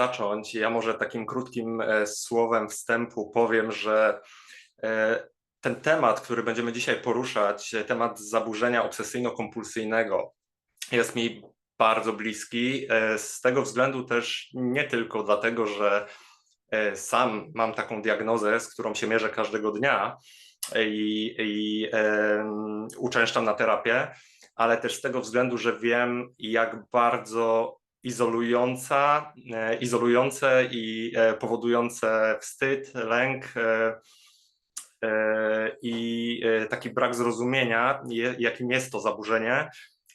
zacząć. Ja może takim krótkim słowem wstępu powiem, że ten temat, który będziemy dzisiaj poruszać, temat zaburzenia obsesyjno-kompulsyjnego, jest mi bardzo bliski. Z tego względu też nie tylko dlatego, że sam mam taką diagnozę, z którą się mierzę każdego dnia i uczęszczam na terapię, ale też z tego względu, że wiem, jak bardzo izolujące i powodujące wstyd, lęk i taki brak zrozumienia, jakim jest to zaburzenie.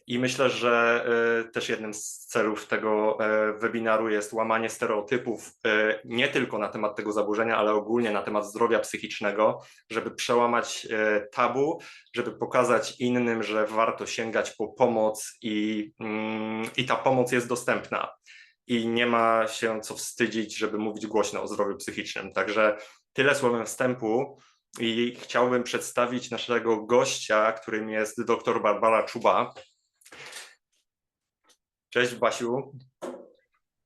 I myślę, że też jednym z celów tego webinaru jest łamanie stereotypów nie tylko na temat tego zaburzenia, ale ogólnie na temat zdrowia psychicznego, żeby przełamać tabu, żeby pokazać innym, że warto sięgać po pomoc i ta pomoc jest dostępna. I nie ma się co wstydzić, żeby mówić głośno o zdrowiu psychicznym. Także tyle słowem wstępu. I chciałbym przedstawić naszego gościa, którym jest dr Barbara Czuba. Cześć Basiu.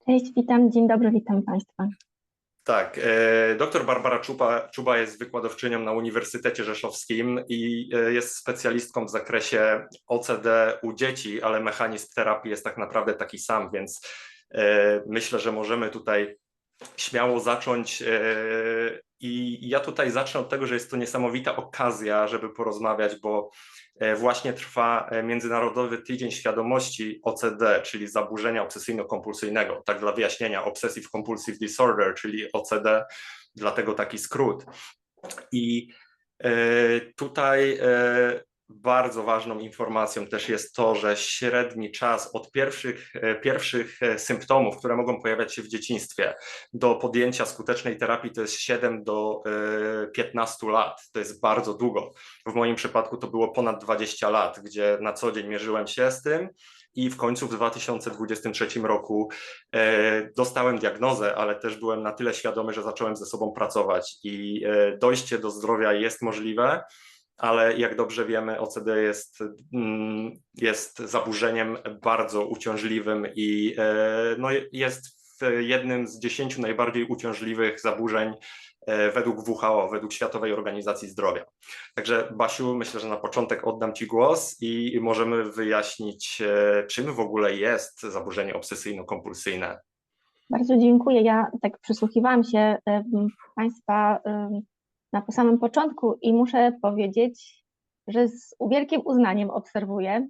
Cześć, witam, dzień dobry, witam Państwa. Tak, dr Barbara Czuba jest wykładowczynią na Uniwersytecie Rzeszowskim i jest specjalistką w zakresie OCD u dzieci, ale mechanizm terapii jest tak naprawdę taki sam, więc myślę, że możemy tutaj śmiało zacząć. I ja tutaj zacznę od tego, że jest to niesamowita okazja, żeby porozmawiać, bo właśnie trwa Międzynarodowy Tydzień Świadomości OCD, czyli zaburzenia obsesyjno-kompulsyjnego. Tak dla wyjaśnienia, Obsessive Compulsive Disorder, czyli OCD, dlatego taki skrót. I tutaj bardzo ważną informacją też jest to, że średni czas od pierwszych symptomów, które mogą pojawiać się w dzieciństwie, do podjęcia skutecznej terapii to jest 7 do 15 lat. To jest bardzo długo. W moim przypadku to było ponad 20 lat, gdzie na co dzień mierzyłem się z tym. I w końcu w 2023 roku dostałem diagnozę, ale też byłem na tyle świadomy, że zacząłem ze sobą pracować i dojście do zdrowia jest możliwe, ale jak dobrze wiemy, OCD jest zaburzeniem bardzo uciążliwym i no, jest jednym z 10 najbardziej uciążliwych zaburzeń według WHO, według Światowej Organizacji Zdrowia. Także Basiu, myślę, że na początek oddam Ci głos i możemy wyjaśnić, czym w ogóle jest zaburzenie obsesyjno-kompulsyjne. Bardzo dziękuję. Ja tak przysłuchiwałam się Państwa na samym początku i muszę powiedzieć, że z wielkim uznaniem obserwuję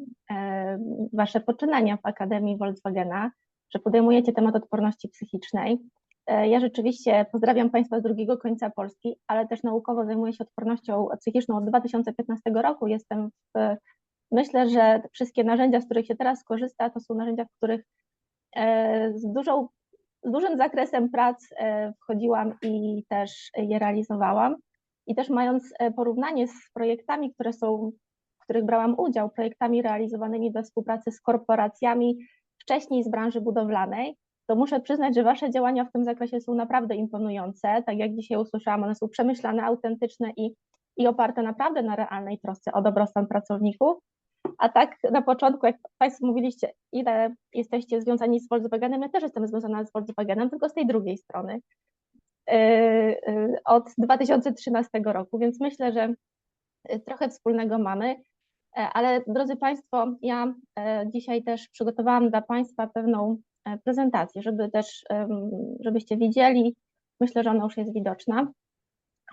Wasze poczynania w Akademii Volkswagena, że podejmujecie temat odporności psychicznej. Ja rzeczywiście pozdrawiam Państwa z drugiego końca Polski, ale też naukowo zajmuję się odpornością psychiczną od 2015 roku. Myślę, że wszystkie narzędzia, z których się teraz korzysta, to są narzędzia, w których z dużym zakresem prac wchodziłam i też je realizowałam. I też mając porównanie z projektami, w których brałam udział, projektami realizowanymi we współpracy z korporacjami, wcześniej z branży budowlanej, to muszę przyznać, że Wasze działania w tym zakresie są naprawdę imponujące. Tak jak dzisiaj usłyszałam, one są przemyślane, autentyczne i oparte naprawdę na realnej trosce o dobrostan pracowników. A tak na początku, jak Państwo mówiliście, ile jesteście związani z Volkswagenem, ja też jestem związana z Volkswagenem, tylko z tej drugiej strony, od 2013 roku, więc myślę, że trochę wspólnego mamy. Ale drodzy Państwo, ja dzisiaj też przygotowałam dla Państwa pewną prezentację, żebyście widzieli, myślę, że ona już jest widoczna,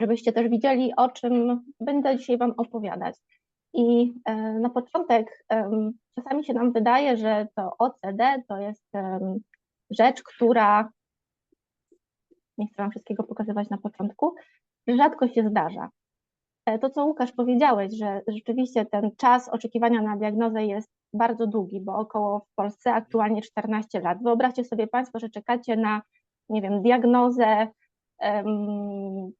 żebyście też widzieli, o czym będę dzisiaj Wam opowiadać. I na początek czasami się nam wydaje, że to OCD to jest rzecz, która, nie chcę Wam wszystkiego pokazywać na początku, że rzadko się zdarza. To, co Łukasz powiedziałeś, że rzeczywiście ten czas oczekiwania na diagnozę jest bardzo długi, bo około w Polsce aktualnie 14 lat. Wyobraźcie sobie Państwo, że czekacie na, nie wiem, diagnozę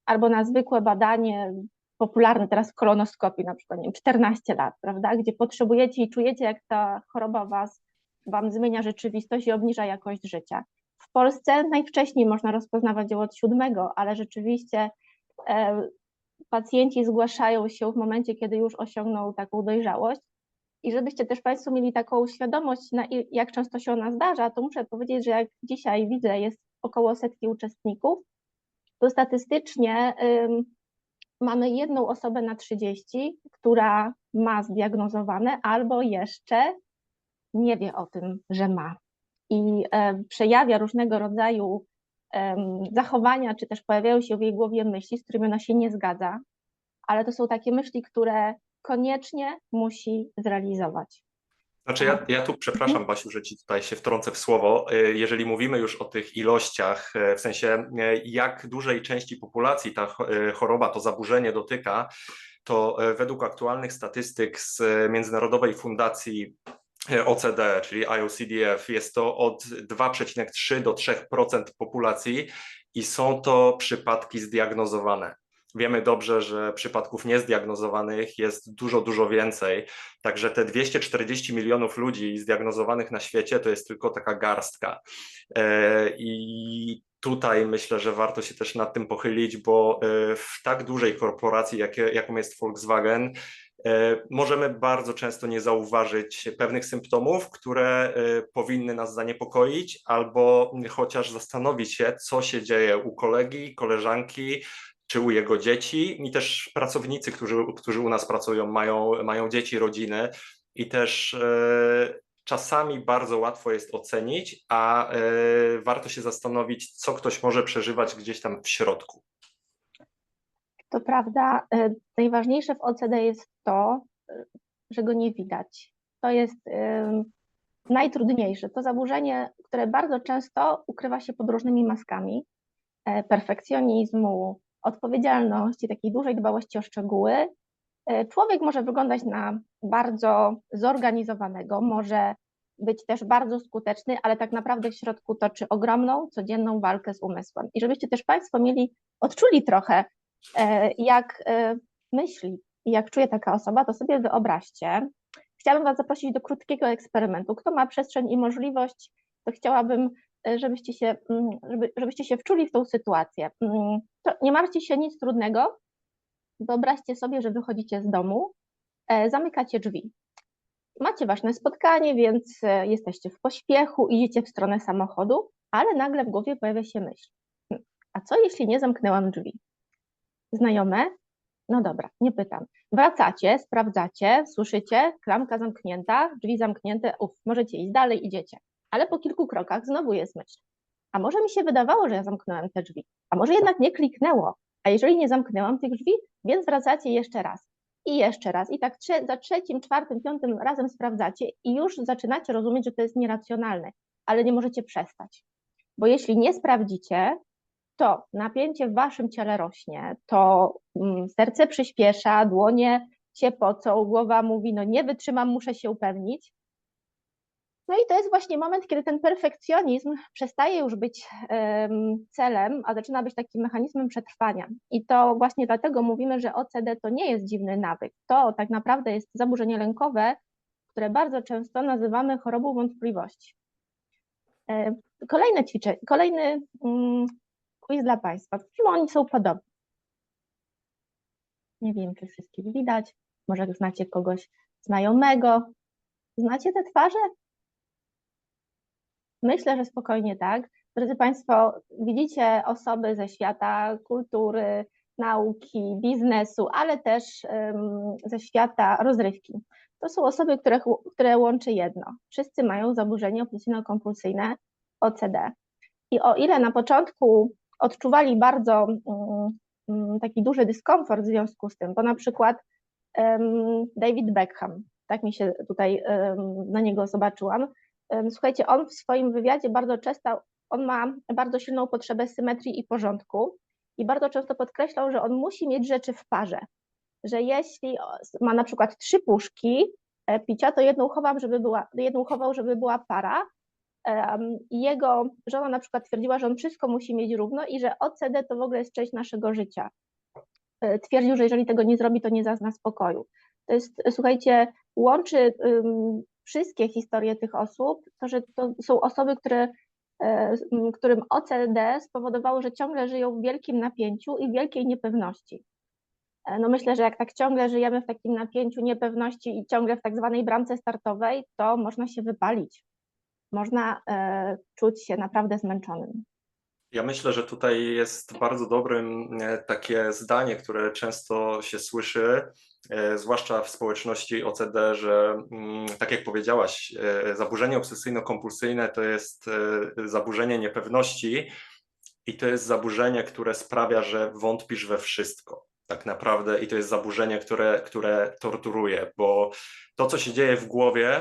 albo na zwykłe badanie, popularne teraz kolonoskopii na przykład, nie wiem, 14 lat, prawda, gdzie potrzebujecie i czujecie, jak ta choroba wam zmienia rzeczywistość i obniża jakość życia. W Polsce najwcześniej można rozpoznawać ją od 7, ale rzeczywiście pacjenci zgłaszają się w momencie, kiedy już osiągną taką dojrzałość. I żebyście też Państwo mieli taką świadomość, jak często się ona zdarza, to muszę powiedzieć, że jak dzisiaj widzę, jest około setki uczestników, to statystycznie mamy jedną osobę na 30, która ma zdiagnozowane albo jeszcze nie wie o tym, że ma. I przejawia różnego rodzaju zachowania, czy też pojawiają się w jej głowie myśli, z którymi ona się nie zgadza, ale to są takie myśli, które koniecznie musi zrealizować. Znaczy ja tu przepraszam, Basiu, że ci tutaj się wtrącę w słowo. Jeżeli mówimy już o tych ilościach, w sensie jak dużej części populacji ta choroba, to zaburzenie dotyka, to według aktualnych statystyk z Międzynarodowej Fundacji OCD, czyli IOCDF, jest to od 2,3 do 3% populacji i są to przypadki zdiagnozowane. Wiemy dobrze, że przypadków niezdiagnozowanych jest dużo, dużo więcej. Także te 240 milionów ludzi zdiagnozowanych na świecie to jest tylko taka garstka. I tutaj myślę, że warto się też nad tym pochylić, bo w tak dużej korporacji, jaką jest Volkswagen, możemy bardzo często nie zauważyć pewnych symptomów, które powinny nas zaniepokoić, albo chociaż zastanowić się, co się dzieje u kolegi, koleżanki, czy u jego dzieci. I też pracownicy, którzy u nas pracują, mają dzieci, rodziny i też czasami bardzo łatwo jest ocenić, a warto się zastanowić, co ktoś może przeżywać gdzieś tam w środku. To prawda, najważniejsze w OCD jest to, że go nie widać. To jest najtrudniejsze. To zaburzenie, które bardzo często ukrywa się pod różnymi maskami perfekcjonizmu, odpowiedzialności, takiej dużej dbałości o szczegóły. Człowiek może wyglądać na bardzo zorganizowanego, może być też bardzo skuteczny, ale tak naprawdę w środku toczy ogromną, codzienną walkę z umysłem. I żebyście też Państwo odczuli trochę, jak myśli i jak czuje taka osoba, to sobie wyobraźcie. Chciałabym Was zaprosić do krótkiego eksperymentu. Kto ma przestrzeń i możliwość, to chciałabym, żebyście się wczuli w tą sytuację. To nie martwcie się, nic trudnego. Wyobraźcie sobie, że wychodzicie z domu, zamykacie drzwi. Macie ważne spotkanie, więc jesteście w pośpiechu, idziecie w stronę samochodu, ale nagle w głowie pojawia się myśl. A co jeśli nie zamknęłam drzwi? Znajome? No dobra, nie pytam. Wracacie, sprawdzacie, słyszycie, klamka zamknięta, drzwi zamknięte, możecie iść dalej, idziecie. Ale po kilku krokach znowu jest myśl. A może mi się wydawało, że ja zamknąłem te drzwi, a może jednak nie kliknęło, a jeżeli nie zamknęłam tych drzwi, więc wracacie jeszcze raz. I tak za trzecim, czwartym, piątym razem sprawdzacie i już zaczynacie rozumieć, że to jest nieracjonalne, ale nie możecie przestać. Bo jeśli nie sprawdzicie, to napięcie w waszym ciele rośnie, to serce przyspiesza, dłonie się pocą, głowa mówi, no nie wytrzymam, muszę się upewnić. No i to jest właśnie moment, kiedy ten perfekcjonizm przestaje już być celem, a zaczyna być takim mechanizmem przetrwania. I to właśnie dlatego mówimy, że OCD to nie jest dziwny nawyk. To tak naprawdę jest zaburzenie lękowe, które bardzo często nazywamy chorobą wątpliwości. Kolejny quiz dla Państwa. W czym oni są podobni? Nie wiem, czy wszystkich widać. Może znacie kogoś znajomego. Znacie te twarze? Myślę, że spokojnie tak. Drodzy Państwo, widzicie osoby ze świata kultury, nauki, biznesu, ale też ze świata rozrywki. To są osoby, które łączy jedno. Wszyscy mają zaburzenie obsesyjno-kompulsyjne OCD. I o ile na początku odczuwali bardzo taki duży dyskomfort w związku z tym, bo na przykład David Beckham, tak mi się tutaj na niego zobaczyłam. Słuchajcie, on w swoim wywiadzie on ma bardzo silną potrzebę symetrii i porządku i bardzo często podkreślał, że on musi mieć rzeczy w parze, że jeśli ma na przykład 3 puszki picia, to jedną chował, żeby była para. I jego żona na przykład twierdziła, że on wszystko musi mieć równo i że OCD to w ogóle jest część naszego życia. Twierdził, że jeżeli tego nie zrobi, to nie zazna spokoju. To jest, słuchajcie, łączy wszystkie historie tych osób, to, że to są osoby, którym OCD spowodowało, że ciągle żyją w wielkim napięciu i wielkiej niepewności. No myślę, że jak tak ciągle żyjemy w takim napięciu, niepewności i ciągle w tak zwanej bramce startowej, to można się wypalić. Można czuć się naprawdę zmęczonym. Ja myślę, że tutaj jest bardzo dobrym takie zdanie, które często się słyszy, zwłaszcza w społeczności OCD, że tak jak powiedziałaś, zaburzenie obsesyjno-kompulsyjne to jest zaburzenie niepewności i to jest zaburzenie, które sprawia, że wątpisz we wszystko. Tak naprawdę, i to jest zaburzenie, które torturuje, bo to, co się dzieje w głowie,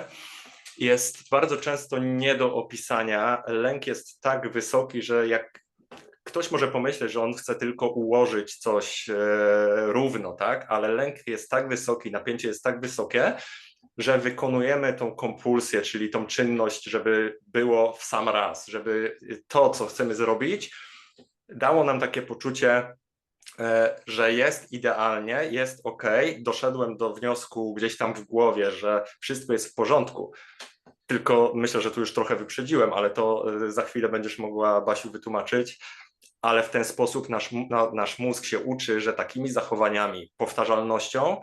jest bardzo często nie do opisania. Lęk jest tak wysoki, że jak ktoś może pomyśleć, że on chce tylko ułożyć coś równo, tak? Ale lęk jest tak wysoki, napięcie jest tak wysokie, że wykonujemy tą kompulsję, czyli tą czynność, żeby było w sam raz, żeby to, co chcemy zrobić, dało nam takie poczucie, że jest idealnie, jest ok. Doszedłem do wniosku gdzieś tam w głowie, że wszystko jest w porządku. Tylko myślę, że tu już trochę wyprzedziłem, ale to za chwilę będziesz mogła, Basiu, wytłumaczyć. Ale w ten sposób nasz mózg się uczy, że takimi zachowaniami, powtarzalnością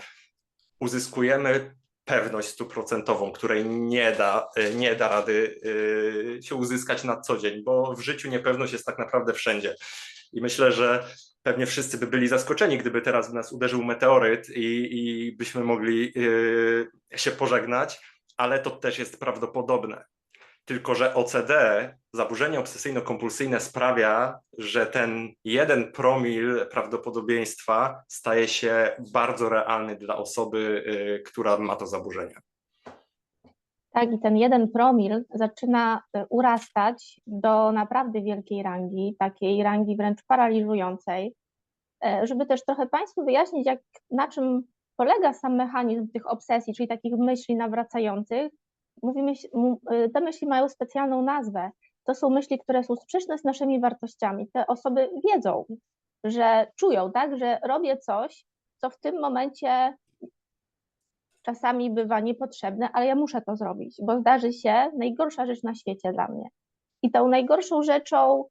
uzyskujemy pewność stuprocentową, której nie da rady się uzyskać na co dzień, bo w życiu niepewność jest tak naprawdę wszędzie. I myślę, że pewnie wszyscy by byli zaskoczeni, gdyby teraz w nas uderzył meteoryt i byśmy mogli się pożegnać, ale to też jest prawdopodobne. Tylko że OCD, zaburzenie obsesyjno-kompulsyjne sprawia, że ten 1 promil prawdopodobieństwa staje się bardzo realny dla osoby, która ma to zaburzenie. Tak, i ten 1 promil zaczyna urastać do naprawdę wielkiej rangi, takiej rangi wręcz paraliżującej. Żeby też trochę Państwu wyjaśnić, na czym polega sam mechanizm tych obsesji, czyli takich myśli nawracających, te myśli mają specjalną nazwę. To są myśli, które są sprzeczne z naszymi wartościami. Te osoby wiedzą, że czują, tak, że robię coś, co w tym momencie czasami bywa niepotrzebne, ale ja muszę to zrobić, bo zdarzy się najgorsza rzecz na świecie dla mnie. I tą najgorszą rzeczą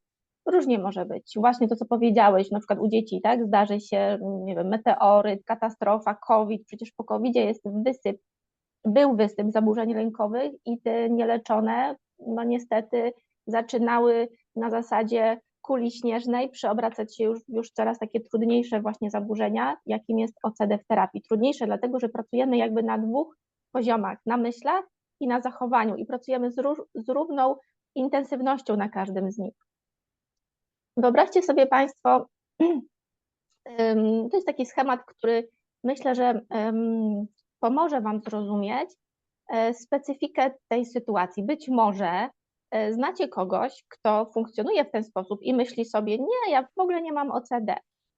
różnie może być. Właśnie to, co powiedziałeś, na przykład u dzieci, tak, zdarzy się, nie wiem, meteoryt, katastrofa, COVID, przecież po COVID-zie jest był wysyp zaburzeń lękowych i te nieleczone, no niestety zaczynały na zasadzie kuli śnieżnej przeobracać się już coraz takie trudniejsze właśnie zaburzenia, jakim jest OCD w terapii. Trudniejsze dlatego, że pracujemy jakby na 2 poziomach, na myślach i na zachowaniu i pracujemy z równą intensywnością na każdym z nich. Wyobraźcie sobie Państwo, to jest taki schemat, który myślę, że pomoże Wam zrozumieć specyfikę tej sytuacji. Być może znacie kogoś, kto funkcjonuje w ten sposób i myśli sobie, nie, ja w ogóle nie mam OCD.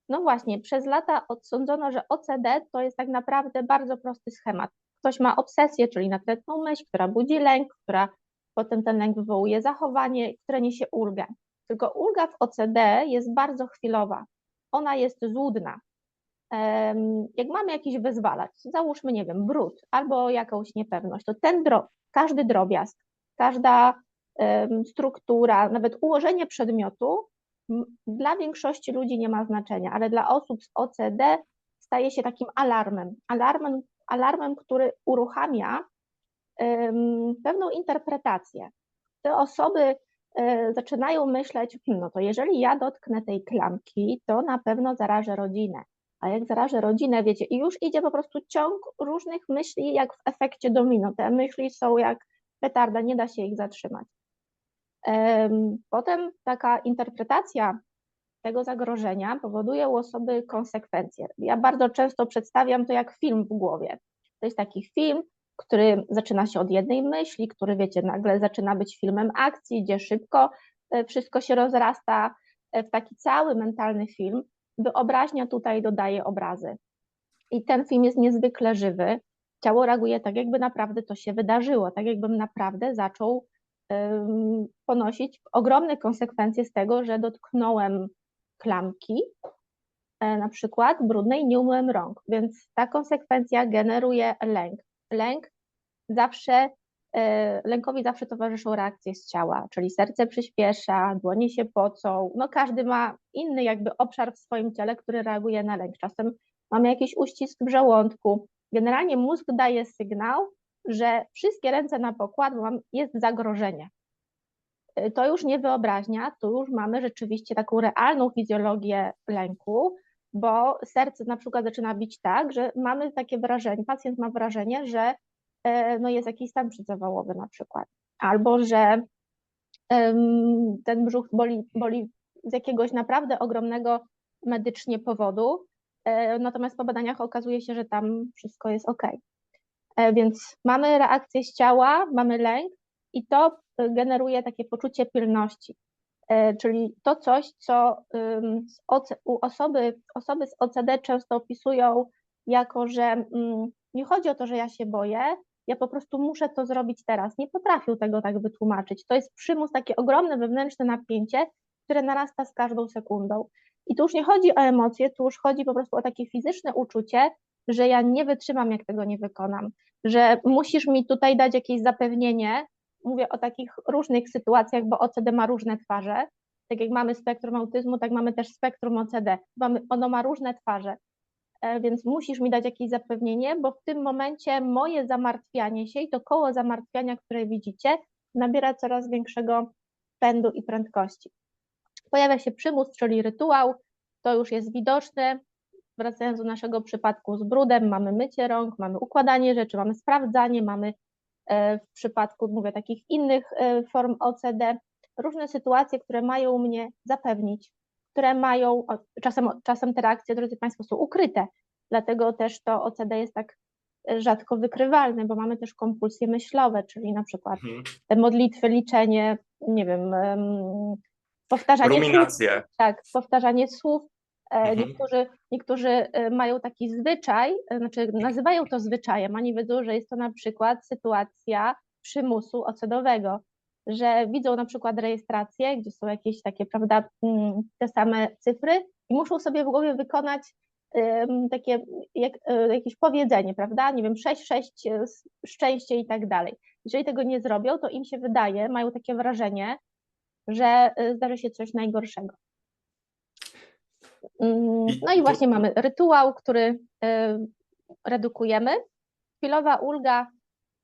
No właśnie, przez lata odsądzono, że OCD to jest tak naprawdę bardzo prosty schemat. Ktoś ma obsesję, czyli natrętną myśl, która budzi lęk, która potem ten lęk wywołuje zachowanie, które niesie ulgę. Tylko ulga w OCD jest bardzo chwilowa. Ona jest złudna. Jak mamy jakiś wyzwalacz, załóżmy, nie wiem, brud albo jakąś niepewność, to każdy drobiazg, każda struktura, nawet ułożenie przedmiotu dla większości ludzi nie ma znaczenia, ale dla osób z OCD staje się takim alarmem, który uruchamia pewną interpretację. Te osoby zaczynają myśleć, no to jeżeli ja dotknę tej klamki, to na pewno zarażę rodzinę. A jak zarażę rodzinę, wiecie, i już idzie po prostu ciąg różnych myśli, jak w efekcie domino. Te myśli są jak petarda, nie da się ich zatrzymać. Potem taka interpretacja tego zagrożenia powoduje u osoby konsekwencje. Ja bardzo często przedstawiam to jak film w głowie. To jest taki film, który zaczyna się od jednej myśli, który, wiecie, nagle zaczyna być filmem akcji, gdzie szybko wszystko się rozrasta w taki cały mentalny film. Wyobraźnia tutaj dodaje obrazy. I ten film jest niezwykle żywy. Ciało reaguje tak, jakby naprawdę to się wydarzyło, tak jakbym naprawdę zaczął ponosić ogromne konsekwencje z tego, że dotknąłem klamki, na przykład brudnej, nie umyłem rąk, więc ta konsekwencja generuje lęk. Lękowi zawsze towarzyszą reakcje z ciała, czyli serce przyspiesza, dłonie się pocą, no każdy ma inny jakby obszar w swoim ciele, który reaguje na lęk. Czasem mamy jakiś uścisk w żołądku. Generalnie mózg daje sygnał, że wszystkie ręce na pokład, bo jest zagrożenie. To już nie wyobraźnia, tu już mamy rzeczywiście taką realną fizjologię lęku, bo serce na przykład zaczyna bić tak, że mamy takie wrażenie, pacjent ma wrażenie, że no jest jakiś stan przedzawałowy na przykład, albo że ten brzuch boli z jakiegoś naprawdę ogromnego medycznie powodu, natomiast po badaniach okazuje się, że tam wszystko jest ok. Więc mamy reakcję z ciała, mamy lęk i to generuje takie poczucie pilności, czyli to coś, co osoby z OCD często opisują jako, że nie chodzi o to, że ja się boję, ja po prostu muszę to zrobić teraz. Nie potrafią tego tak wytłumaczyć. To jest przymus, takie ogromne wewnętrzne napięcie, które narasta z każdą sekundą. I tu już nie chodzi o emocje, tu już chodzi po prostu o takie fizyczne uczucie, że ja nie wytrzymam, jak tego nie wykonam, że musisz mi tutaj dać jakieś zapewnienie. Mówię o takich różnych sytuacjach, bo OCD ma różne twarze. Tak jak mamy spektrum autyzmu, tak mamy też spektrum OCD. Ono ma różne twarze, więc musisz mi dać jakieś zapewnienie, bo w tym momencie moje zamartwianie się i to koło zamartwiania, które widzicie, nabiera coraz większego pędu i prędkości. Pojawia się przymus, czyli rytuał, to już jest widoczne. Wracając do naszego przypadku z brudem, mamy mycie rąk, mamy układanie rzeczy, mamy sprawdzanie, mamy w przypadku, mówię, takich innych form OCD, różne sytuacje, które mają mnie zapewnić, które mają, czasem te reakcje, drodzy Państwo, są ukryte, dlatego też to OCD jest tak rzadko wykrywalne, bo mamy też kompulsje myślowe, czyli na przykład modlitwy, liczenie, nie wiem, powtarzanie słów, Ruminacje. tak, powtarzanie słów. Niektórzy mają taki zwyczaj, znaczy nazywają to zwyczajem, oni wiedzą, że jest to na przykład sytuacja przymusu ocedowego, że widzą na przykład rejestrację, gdzie są jakieś takie, prawda, te same cyfry i muszą sobie w głowie wykonać takie jakieś powiedzenie, prawda, nie wiem, 6, 6, szczęście i tak dalej. Jeżeli tego nie zrobią, to im się wydaje, mają takie wrażenie, że zdarzy się coś najgorszego. No i właśnie mamy rytuał, który redukujemy, chwilowa ulga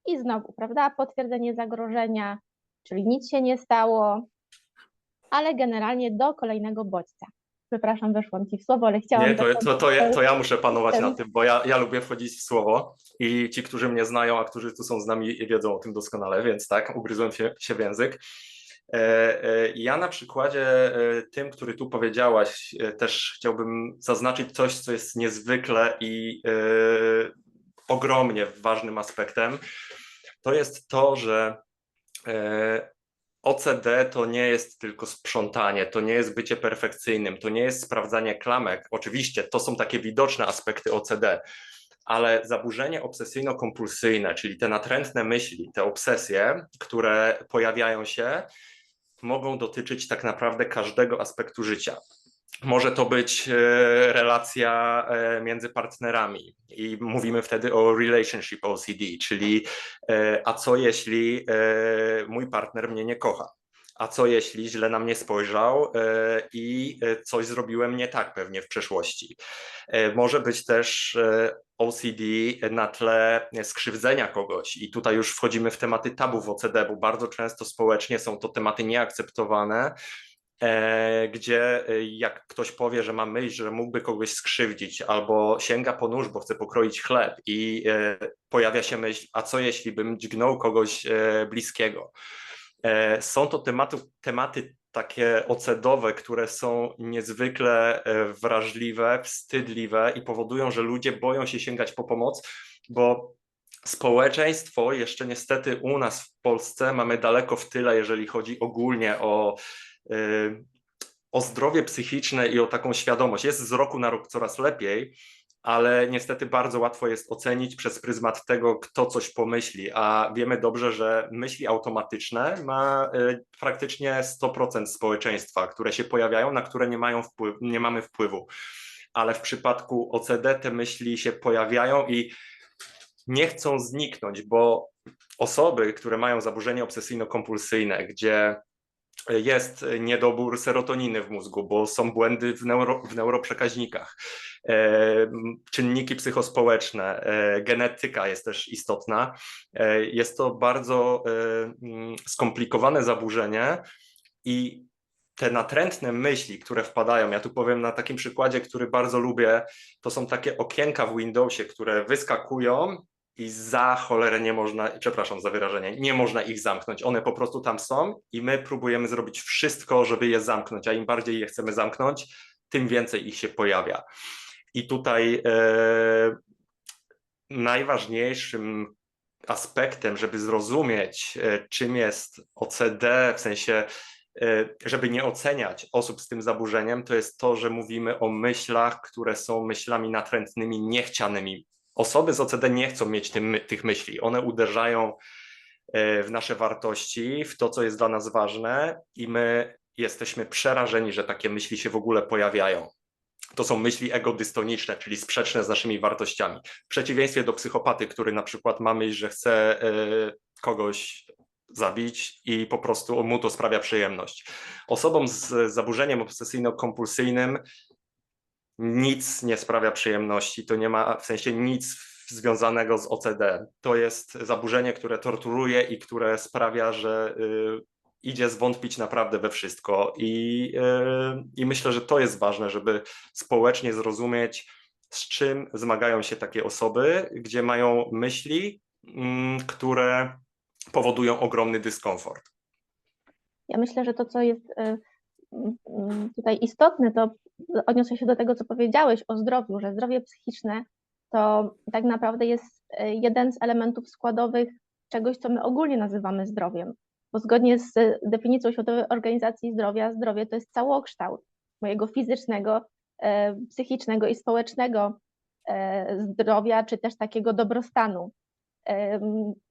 i znowu, prawda, potwierdzenie zagrożenia, czyli nic się nie stało, ale generalnie do kolejnego bodźca. Przepraszam, weszłam Ci w słowo, ale chciałam... Nie, to ja muszę panować nad tym, bo ja lubię wchodzić w słowo i ci, którzy mnie znają, a którzy tu są z nami, wiedzą o tym doskonale, więc tak, ugryzłem się w język. Ja na przykładzie tym, który tu powiedziałaś, też chciałbym zaznaczyć coś, co jest niezwykle i ogromnie ważnym aspektem. To jest to, że OCD to nie jest tylko sprzątanie, to nie jest bycie perfekcyjnym, to nie jest sprawdzanie klamek. Oczywiście to są takie widoczne aspekty OCD, ale zaburzenie obsesyjno-kompulsyjne, czyli te natrętne myśli, te obsesje, które pojawiają się, mogą dotyczyć tak naprawdę każdego aspektu życia. Może to być relacja między partnerami i mówimy wtedy o relationship OCD, czyli a co jeśli mój partner mnie nie kocha? A co jeśli źle na mnie spojrzał i coś zrobiłem nie tak pewnie w przeszłości? Może być też OCD na tle skrzywdzenia kogoś i tutaj już wchodzimy w tematy tabu w OCD, bo bardzo często społecznie są to tematy nieakceptowane, gdzie jak ktoś powie, że ma myśl, że mógłby kogoś skrzywdzić albo sięga po nóż, bo chce pokroić chleb i pojawia się myśl, a co jeśli bym dźgnął kogoś bliskiego? Są to tematy takie OCD-owe, które są niezwykle wrażliwe, wstydliwe i powodują, że ludzie boją się sięgać po pomoc, bo społeczeństwo jeszcze niestety u nas w Polsce mamy daleko w tyle, jeżeli chodzi ogólnie o zdrowie psychiczne i o taką świadomość. Jest z roku na rok coraz lepiej, ale niestety bardzo łatwo jest ocenić przez pryzmat tego, kto coś pomyśli, a wiemy dobrze, że myśli automatyczne ma praktycznie 100% społeczeństwa, które się pojawiają, na które nie mamy wpływu. Ale w przypadku OCD te myśli się pojawiają i nie chcą zniknąć, bo osoby, które mają zaburzenie obsesyjno-kompulsyjne, gdzie jest niedobór serotoniny w mózgu, bo są błędy w neuroprzekaźnikach. Czynniki psychospołeczne, genetyka jest też istotna. Jest to bardzo skomplikowane zaburzenie i te natrętne myśli, które wpadają, ja tu powiem na takim przykładzie, który bardzo lubię, to są takie okienka w Windowsie, które wyskakują i za cholerę nie można, przepraszam za wyrażenie, nie można ich zamknąć. One po prostu tam są i my próbujemy zrobić wszystko, żeby je zamknąć, a im bardziej je chcemy zamknąć, tym więcej ich się pojawia. I tutaj najważniejszym aspektem, żeby zrozumieć, czym jest OCD, w sensie, żeby nie oceniać osób z tym zaburzeniem, to jest to, że mówimy o myślach, które są myślami natrętnymi, niechcianymi. Osoby z OCD nie chcą mieć tych myśli. One uderzają w nasze wartości, w to, co jest dla nas ważne i my jesteśmy przerażeni, że takie myśli się w ogóle pojawiają. To są myśli egodystoniczne, czyli sprzeczne z naszymi wartościami. W przeciwieństwie do psychopaty, który na przykład ma myśl, że chce kogoś zabić i po prostu mu to sprawia przyjemność. Osobom z zaburzeniem obsesyjno-kompulsyjnym nic nie sprawia przyjemności, to nie ma w sensie nic związanego z OCD. To jest zaburzenie, które torturuje i które sprawia, że idzie zwątpić naprawdę we wszystko i myślę, że to jest ważne, żeby społecznie zrozumieć, z czym zmagają się takie osoby, gdzie mają myśli, które powodują ogromny dyskomfort. Ja myślę, że to, co jest tutaj istotne, to odniosę się do tego, co powiedziałeś o zdrowiu, że zdrowie psychiczne to tak naprawdę jest jeden z elementów składowych czegoś, co my ogólnie nazywamy zdrowiem. Bo zgodnie z definicją Światowej Organizacji Zdrowia, zdrowie to jest całokształt mojego fizycznego, psychicznego i społecznego zdrowia, czy też takiego dobrostanu.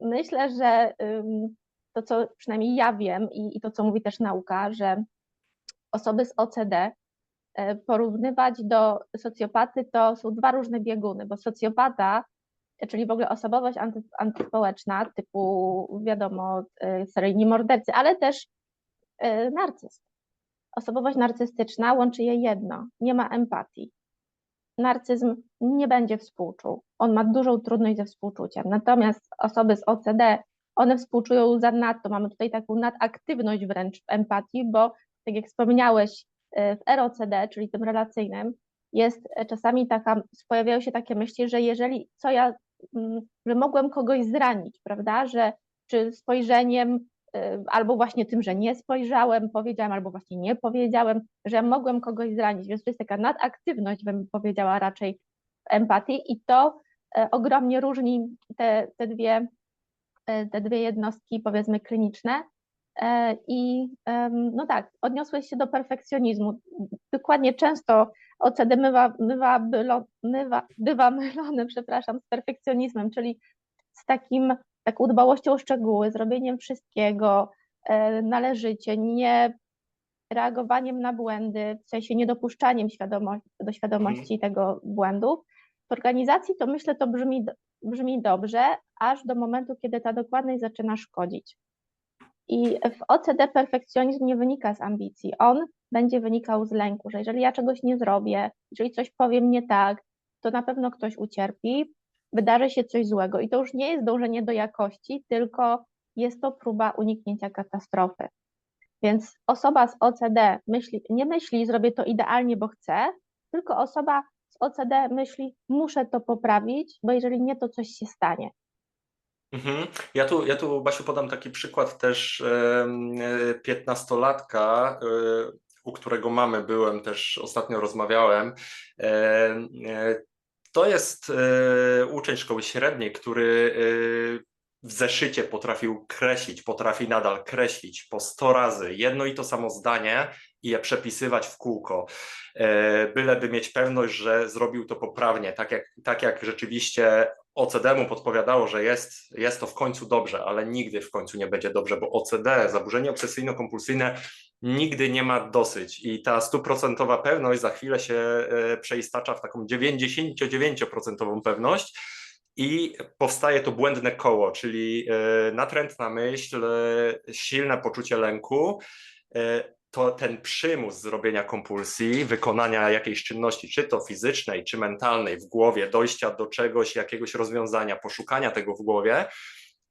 Myślę, że to, co przynajmniej ja wiem i to, co mówi też nauka, że osoby z OCD porównywać do socjopaty to są dwa różne bieguny, bo socjopata, czyli w ogóle osobowość antyspołeczna, typu wiadomo, seryjni mordercy, ale też narcyz. Osobowość narcystyczna łączy je jedno, nie ma empatii. Narcyzm nie będzie współczuł, on ma dużą trudność ze współczuciem, natomiast osoby z OCD, one współczują zanadto, mamy tutaj taką nadaktywność wręcz w empatii, bo tak jak wspomniałeś, w ROCD, czyli tym relacyjnym, jest czasami pojawiają się takie myśli, że jeżeli że mogłem kogoś zranić, prawda, że czy spojrzeniem, albo właśnie tym, że nie spojrzałem, powiedziałem, albo właśnie nie powiedziałem, że mogłem kogoś zranić, więc to jest taka nadaktywność, bym powiedziała raczej w empatii i to ogromnie różni te dwie jednostki, powiedzmy, kliniczne. I no tak, odniosłeś się do perfekcjonizmu. Dokładnie często OCD bywa mylone, przepraszam, z perfekcjonizmem, czyli z taką dbałością o szczegóły, zrobieniem wszystkiego należycie, nie reagowaniem na błędy, w sensie niedopuszczaniem do świadomości tego błędu. W organizacji to myślę, to brzmi dobrze, aż do momentu, kiedy ta dokładność zaczyna szkodzić. I w OCD perfekcjonizm nie wynika z ambicji, on będzie wynikał z lęku, że jeżeli ja czegoś nie zrobię, jeżeli coś powiem nie tak, to na pewno ktoś ucierpi, wydarzy się coś złego i to już nie jest dążenie do jakości, tylko jest to próba uniknięcia katastrofy. Więc osoba z OCD nie myśli, zrobię to idealnie, bo chcę, tylko osoba z OCD myśli, muszę to poprawić, bo jeżeli nie, to coś się stanie. Mhm. Ja tu, Basiu, podam taki przykład też 15-latka, u którego mamy byłem, też ostatnio rozmawiałem. To jest uczeń szkoły średniej, który w zeszycie potrafił kreślić, potrafi nadal kreślić po 100 razy jedno i to samo zdanie i je przepisywać w kółko, byleby mieć pewność, że zrobił to poprawnie, tak jak rzeczywiście OCD mu podpowiadało, że jest to w końcu dobrze, ale nigdy w końcu nie będzie dobrze, bo OCD, zaburzenie obsesyjno-kompulsyjne, nigdy nie ma dosyć i ta 100% pewność za chwilę się przeistacza w taką 99% pewność i powstaje to błędne koło, czyli natrętna myśl, silne poczucie lęku to ten przymus zrobienia kompulsji, wykonania jakiejś czynności, czy to fizycznej, czy mentalnej w głowie, dojścia do czegoś, jakiegoś rozwiązania, poszukania tego w głowie,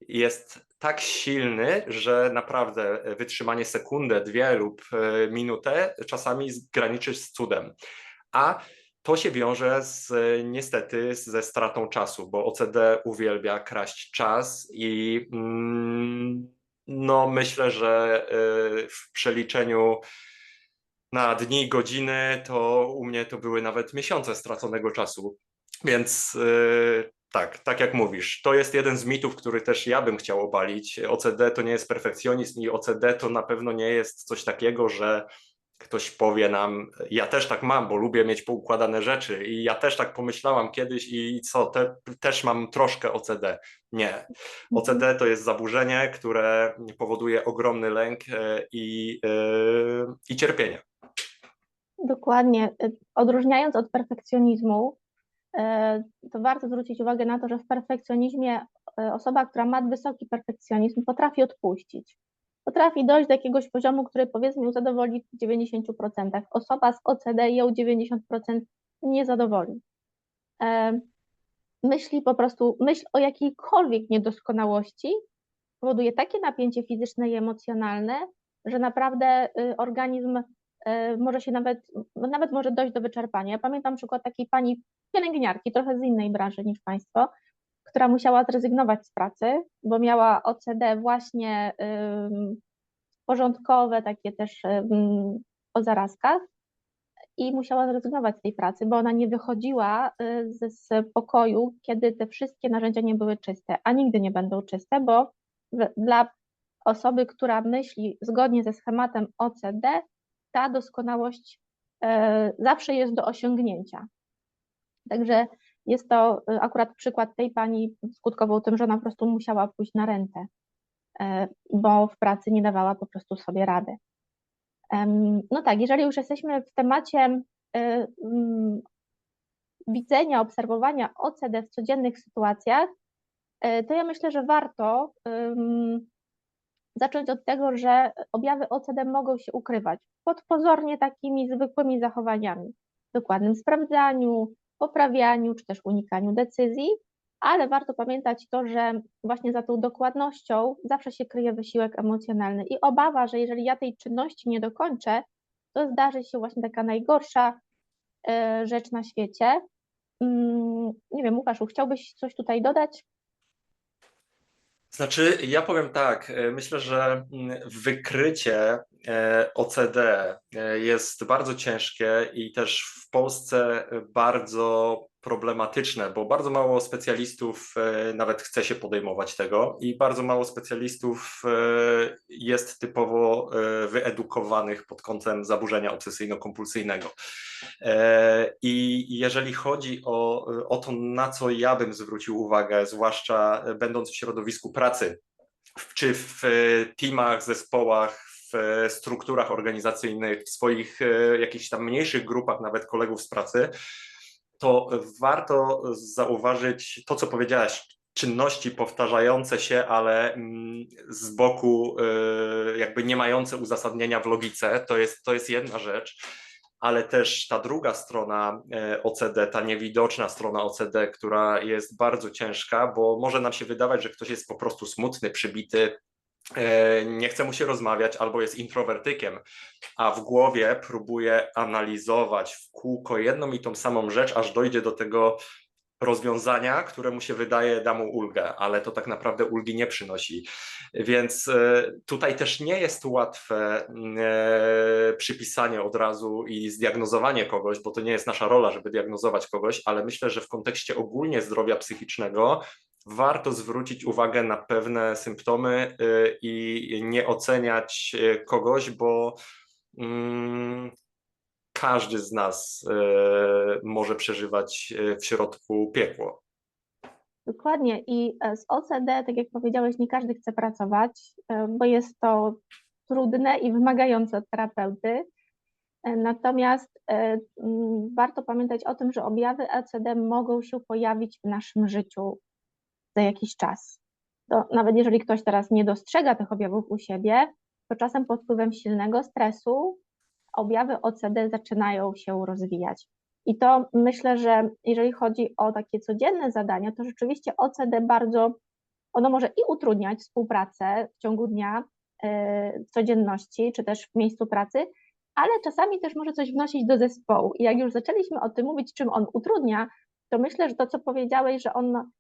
jest tak silny, że naprawdę wytrzymanie sekundę, dwie lub minutę czasami graniczy z cudem. A to się wiąże niestety ze stratą czasu, bo OCD uwielbia kraść czas i no myślę, że w przeliczeniu na dni, godziny, to u mnie to były nawet miesiące straconego czasu. Więc tak jak mówisz, to jest jeden z mitów, który też ja bym chciał obalić. OCD to nie jest perfekcjonizm i OCD to na pewno nie jest coś takiego, że ktoś powie nam, ja też tak mam, bo lubię mieć poukładane rzeczy i ja też tak pomyślałam kiedyś i co, też mam troszkę OCD. Nie. OCD to jest zaburzenie, które powoduje ogromny lęk i cierpienie. Dokładnie. Odróżniając od perfekcjonizmu, to warto zwrócić uwagę na to, że w perfekcjonizmie osoba, która ma wysoki perfekcjonizm, potrafi odpuścić. Potrafi dojść do jakiegoś poziomu, który powiedzmy ją zadowoli w 90%. Osoba z OCD ją 90% nie zadowoli. Myśl o jakiejkolwiek niedoskonałości powoduje takie napięcie fizyczne i emocjonalne, że naprawdę organizm może się nawet może dojść do wyczerpania. Ja pamiętam przykład takiej pani pielęgniarki, trochę z innej branży niż Państwo, która musiała zrezygnować z pracy, bo miała OCD właśnie porządkowe, takie też o zarazkach i musiała zrezygnować z tej pracy, bo ona nie wychodziła z pokoju, kiedy te wszystkie narzędzia nie były czyste, a nigdy nie będą czyste, bo dla osoby, która myśli zgodnie ze schematem OCD, ta doskonałość zawsze jest do osiągnięcia. Także jest to akurat przykład tej pani skutkował tym, że ona po prostu musiała pójść na rentę, bo w pracy nie dawała po prostu sobie rady. No tak, jeżeli już jesteśmy w temacie widzenia, obserwowania OCD w codziennych sytuacjach, to ja myślę, że warto zacząć od tego, że objawy OCD mogą się ukrywać pod pozornie takimi zwykłymi zachowaniami, dokładnym sprawdzaniu, poprawianiu czy też unikaniu decyzji, ale warto pamiętać to, że właśnie za tą dokładnością zawsze się kryje wysiłek emocjonalny i obawa, że jeżeli ja tej czynności nie dokończę, to zdarzy się właśnie taka najgorsza rzecz na świecie. Nie wiem, Łukaszu, chciałbyś coś tutaj dodać? Znaczy, ja powiem tak, myślę, że wykrycie OCD jest bardzo ciężkie i też w Polsce bardzo problematyczne, bo bardzo mało specjalistów nawet chce się podejmować tego i bardzo mało specjalistów jest typowo wyedukowanych pod kątem zaburzenia obsesyjno-kompulsyjnego. I jeżeli chodzi o to, na co ja bym zwrócił uwagę, zwłaszcza będąc w środowisku pracy, czy w teamach, zespołach, w strukturach organizacyjnych, w swoich jakichś tam mniejszych grupach, nawet kolegów z pracy, to warto zauważyć to, co powiedziałaś, czynności powtarzające się, ale z boku jakby nie mające uzasadnienia w logice, to jest jedna rzecz, ale też ta druga strona OCD, ta niewidoczna strona OCD, która jest bardzo ciężka, bo może nam się wydawać, że ktoś jest po prostu smutny, przybity, nie chce mu się rozmawiać albo jest introwertykiem, a w głowie próbuje analizować w kółko jedną i tą samą rzecz, aż dojdzie do tego rozwiązania, które mu się wydaje da mu ulgę, ale to tak naprawdę ulgi nie przynosi. Więc tutaj też nie jest łatwe przypisanie od razu i zdiagnozowanie kogoś, bo to nie jest nasza rola, żeby diagnozować kogoś, ale myślę, że w kontekście ogólnie zdrowia psychicznego warto zwrócić uwagę na pewne symptomy i nie oceniać kogoś, bo każdy z nas może przeżywać w środku piekło. Dokładnie i z OCD, tak jak powiedziałeś, nie każdy chce pracować, bo jest to trudne i wymagające od terapeuty. Natomiast warto pamiętać o tym, że objawy OCD mogą się pojawić w naszym życiu za jakiś czas. To nawet jeżeli ktoś teraz nie dostrzega tych objawów u siebie, to czasem pod wpływem silnego stresu objawy OCD zaczynają się rozwijać. I to myślę, że jeżeli chodzi o takie codzienne zadania, to rzeczywiście OCD bardzo, ono może i utrudniać współpracę w ciągu dnia, codzienności, czy też w miejscu pracy, ale czasami też może coś wnosić do zespołu. I jak już zaczęliśmy o tym mówić, czym on utrudnia, to myślę, że to, co powiedziałeś,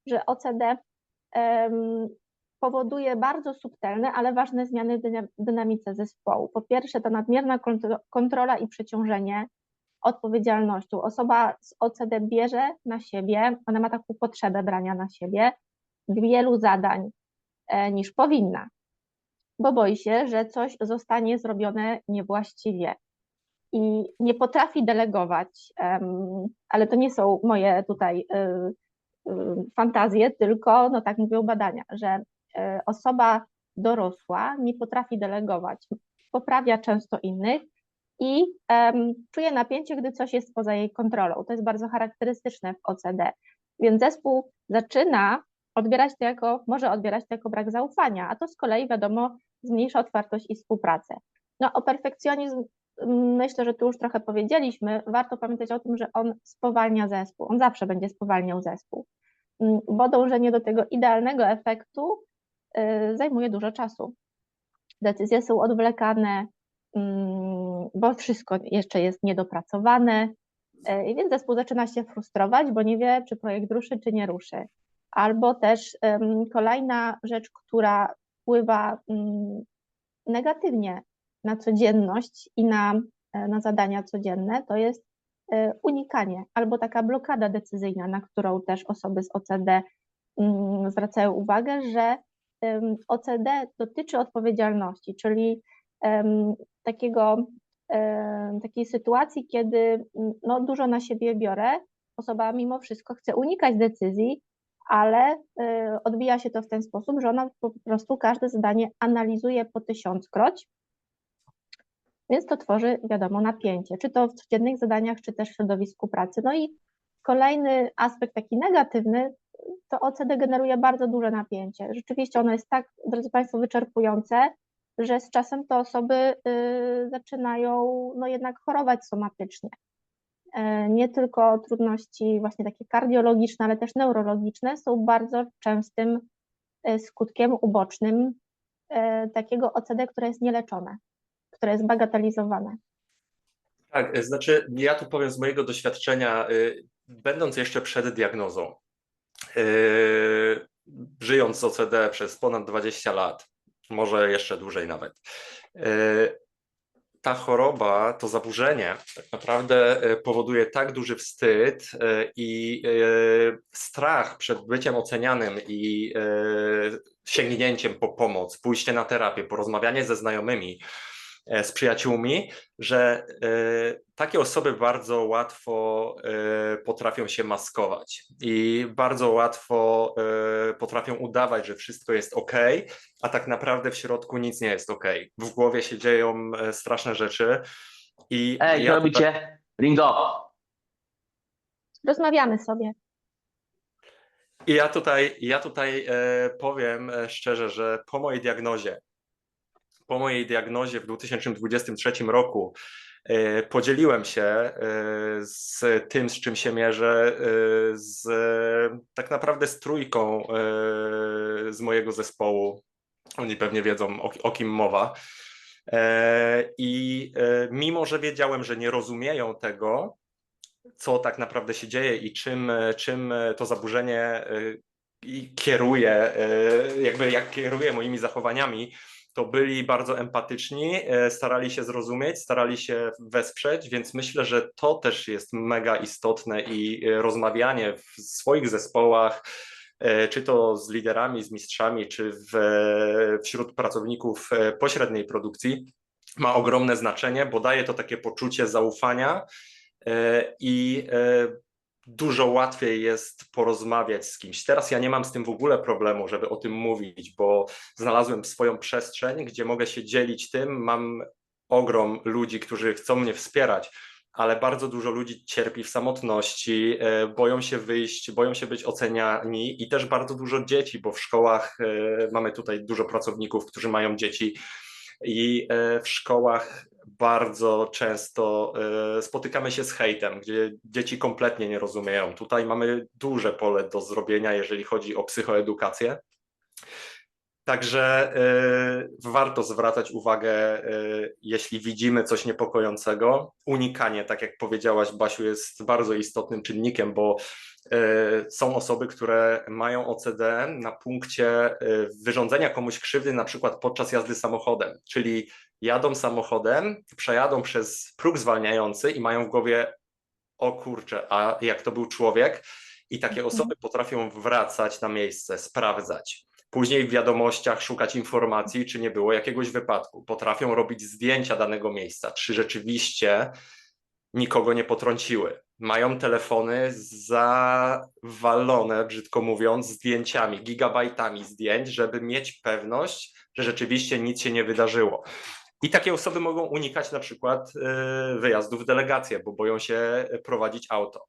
że OCD powoduje bardzo subtelne, ale ważne zmiany w dynamice zespołu. Po pierwsze, ta nadmierna kontrola i przeciążenie odpowiedzialnością. Osoba z OCD bierze na siebie, ona ma taką potrzebę brania na siebie wielu zadań niż powinna, bo boi się, że coś zostanie zrobione niewłaściwie i nie potrafi delegować, ale to nie są moje tutaj fantazje, tylko no tak mówią badania, że osoba dorosła nie potrafi delegować, poprawia często innych i czuje napięcie, gdy coś jest poza jej kontrolą. To jest bardzo charakterystyczne w OCD. Więc zespół zaczyna może odbierać to jako brak zaufania, a to z kolei wiadomo zmniejsza otwartość i współpracę. No o perfekcjonizm myślę, że tu już trochę powiedzieliśmy, warto pamiętać o tym, że on spowalnia zespół, on zawsze będzie spowalniał zespół, bo dążenie do tego idealnego efektu zajmuje dużo czasu. Decyzje są odwlekane, bo wszystko jeszcze jest niedopracowane, więc zespół zaczyna się frustrować, bo nie wie, czy projekt ruszy, czy nie ruszy. Albo też kolejna rzecz, która wpływa negatywnie na codzienność i na zadania codzienne, to jest unikanie albo taka blokada decyzyjna, na którą też osoby z OCD zwracają uwagę, że OCD dotyczy odpowiedzialności, czyli takiej sytuacji, kiedy no, dużo na siebie biorę, osoba mimo wszystko chce unikać decyzji, ale odbija się to w ten sposób, że ona po prostu każde zadanie analizuje po 1000-kroć, więc to tworzy, wiadomo, napięcie, czy to w codziennych zadaniach, czy też w środowisku pracy. No i kolejny aspekt taki negatywny, to OCD generuje bardzo duże napięcie. Rzeczywiście ono jest tak, drodzy Państwo, wyczerpujące, że z czasem te osoby zaczynają no jednak chorować somatycznie. Nie tylko trudności właśnie takie kardiologiczne, ale też neurologiczne są bardzo częstym skutkiem ubocznym takiego OCD, które jest nieleczone, które jest bagatelizowane. Tak, znaczy ja tu powiem z mojego doświadczenia, będąc jeszcze przed diagnozą, żyjąc z OCD przez ponad 20 lat, może jeszcze dłużej nawet, ta choroba, to zaburzenie tak naprawdę powoduje tak duży wstyd i strach przed byciem ocenianym i sięgnięciem po pomoc, pójście na terapię, porozmawianie ze znajomymi, z przyjaciółmi, że takie osoby bardzo łatwo potrafią się maskować i bardzo łatwo potrafią udawać, że wszystko jest ok, a tak naprawdę w środku nic nie jest ok. W głowie się dzieją straszne rzeczy i Ej, co robicie? Ringo! Rozmawiamy sobie. I ja tutaj powiem szczerze, że po mojej diagnozie w 2023 roku podzieliłem się z tym, z czym się mierzę, tak naprawdę z trójką z mojego zespołu. Oni pewnie wiedzą, o kim mowa. I mimo, że wiedziałem, że nie rozumieją tego, co tak naprawdę się dzieje i czym to zaburzenie kieruje, jakby jak kieruje moimi zachowaniami, to byli bardzo empatyczni, starali się zrozumieć, starali się wesprzeć, więc myślę, że to też jest mega istotne i rozmawianie w swoich zespołach, czy to z liderami, z mistrzami, czy wśród pracowników pośredniej produkcji, ma ogromne znaczenie, bo daje to takie poczucie zaufania i dużo łatwiej jest porozmawiać z kimś. Teraz ja nie mam z tym w ogóle problemu, żeby o tym mówić, bo znalazłem swoją przestrzeń, gdzie mogę się dzielić tym. Mam ogrom ludzi, którzy chcą mnie wspierać, ale bardzo dużo ludzi cierpi w samotności, boją się wyjść, boją się być oceniani i też bardzo dużo dzieci, bo w szkołach mamy tutaj dużo pracowników, którzy mają dzieci. I w szkołach bardzo często spotykamy się z hejtem, gdzie dzieci kompletnie nie rozumieją. Tutaj mamy duże pole do zrobienia, jeżeli chodzi o psychoedukację. Także warto zwracać uwagę, jeśli widzimy coś niepokojącego. Unikanie, tak jak powiedziałaś, Basiu, jest bardzo istotnym czynnikiem, bo są osoby, które mają OCD na punkcie wyrządzenia komuś krzywdy, na przykład podczas jazdy samochodem, czyli jadą samochodem, przejadą przez próg zwalniający i mają w głowie: o kurczę, a jak to był człowiek? I takie osoby potrafią wracać na miejsce, sprawdzać. Później w wiadomościach szukać informacji, czy nie było jakiegoś wypadku. Potrafią robić zdjęcia danego miejsca, czy rzeczywiście nikogo nie potrąciły. Mają telefony zawalone, brzydko mówiąc, zdjęciami, gigabajtami zdjęć, żeby mieć pewność, że rzeczywiście nic się nie wydarzyło. I takie osoby mogą unikać na przykład wyjazdów w delegację, bo boją się prowadzić auto.